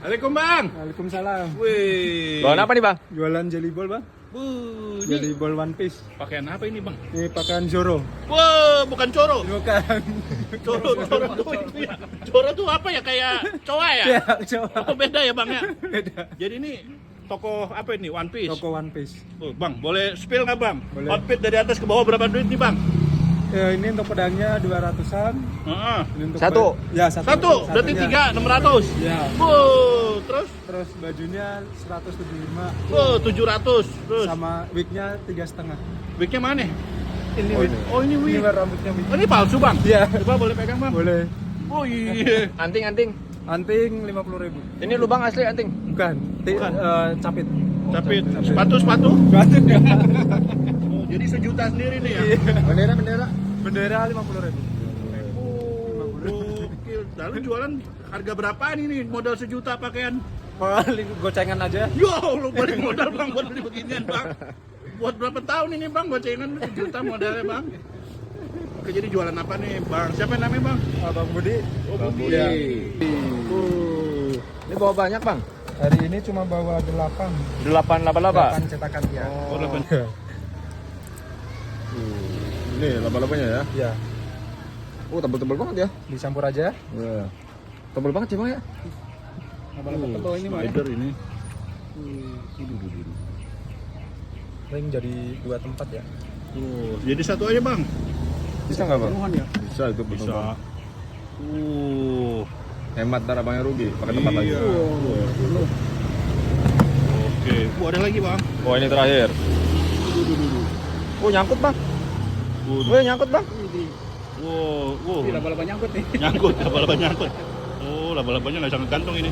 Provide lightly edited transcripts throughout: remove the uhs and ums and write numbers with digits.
Assalamualaikum bang. Waalaikumsalam. Wih. Jualan apa nih bang? Jualan jelly ball bang. Jelly ball one piece. Pakaian apa ini bang? Ini pakaian Zoro. Wah, bukan coro. Bukan. Coro tuh itu ya. Coro tuh apa ya, kayak coa ya? Ya, coba. Oh beda ya bang ya? Beda. Jadi ini toko apa ini? One Piece. Toko one piece. Oh, bang, boleh spill nggak bang? Boleh. Outfit dari atas ke bawah berapa duit nih bang? Ini untuk pedangnya 200-an. Heeh. Ini untuk Satu? Ya, satu. Satu, berarti Satunya. 3, 600. Ya. Wow, terus? Terus bajunya 175. Wow, 700. Terus? Sama wignya 3,5. Wignya mana? Ini Oh, wig. ini. Oh, ini Ini wig. rambutnya wig. Oh, ini palsu bang? Iya. Coba boleh pegang bang? Boleh. Oh iya. Anting. Anting 50.000. Ini lubang asli anting. Bukan. Bukan. Capit. Capit. Capit. Sepatu. Batu ya. Oh, jadi sejuta sendiri nih ya? Bendera 50.000. Gokil. Lalu jualan harga berapaan ini modal sejuta pakaian? Paling gocengan aja. Yo, lu balik modal bang buat beli beginian bang. Buat berapa tahun ini bang gocengan sejuta modalnya bang? Oke, jadi jualan apa nih bang? Siapa yang namanya bang? Bang Budi. Oh, Budi. Iya. Ini bawa banyak bang? Hari ini cuma bawa 8. 8 cetakan ya. Oh, 8. Ini laba-labanya ya? Ya, Oh tebel-tebel banget ya? dicampur aja. Iya. Tebel banget sih bang ya? Laba-laba tebal ini mah. Spider ini. Ring jadi 2 tempat ya. Oh, jadi satu aja bang. Bisa nggak bang? Penuhan ya. Bisa itu betul. Bisa. Hemat ntar abangnya rugi pakai tempat lagi. Iya. Oke. Ada lagi bang. Oh ini terakhir. Oh nyangkut bang. Oh nyangkut bang. Wow. Ini laba-laba nyangkut nih. Nyangkut, laba-laba nyangkut. Oh, laba-labanya nggak bisa ngegantung ini.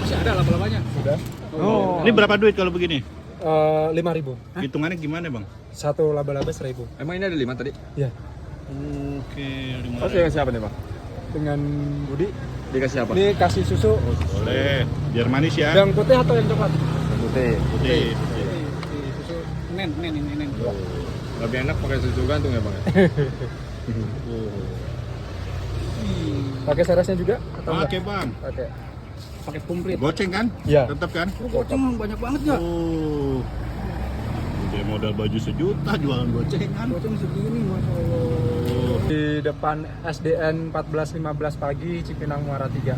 Masih ada laba-labanya. Sudah. Oh. Ini berapa duit kalau begini? 5.000. Hitungannya gimana bang? Satu laba-laba 1.000. Emang ini ada 5 tadi? Ya. Oke, Oh dengan siapa nih bang? Dengan Budi. Dikasih apa? Ini kasih susu. boleh. Biar manis ya. Yang putih atau yang coklat? Putih. Putih. Susu nen. Lebih enak pakai susu gantung ya bang ya? Pakai serasnya juga atau Oke enggak? bang. Pakai komplit. Goceng kan? Iya. Tetap kan? Goceng banyak banget ya. Oh. Udah modal baju 1 juta jualan gocengan. Goceng segini Masya Allah. Oh. Di depan SDN 14.15 pagi Cipinang Muara 3.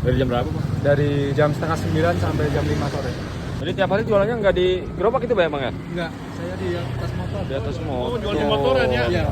Dari jam berapa bang? Dari jam setengah 9 sampai jam 5 sore. Jadi tiap hari jualannya nggak di gerobak itu bang ya? Enggak, saya di atas motor. Di atas Oh, motor. jual di motoran ya? Iya.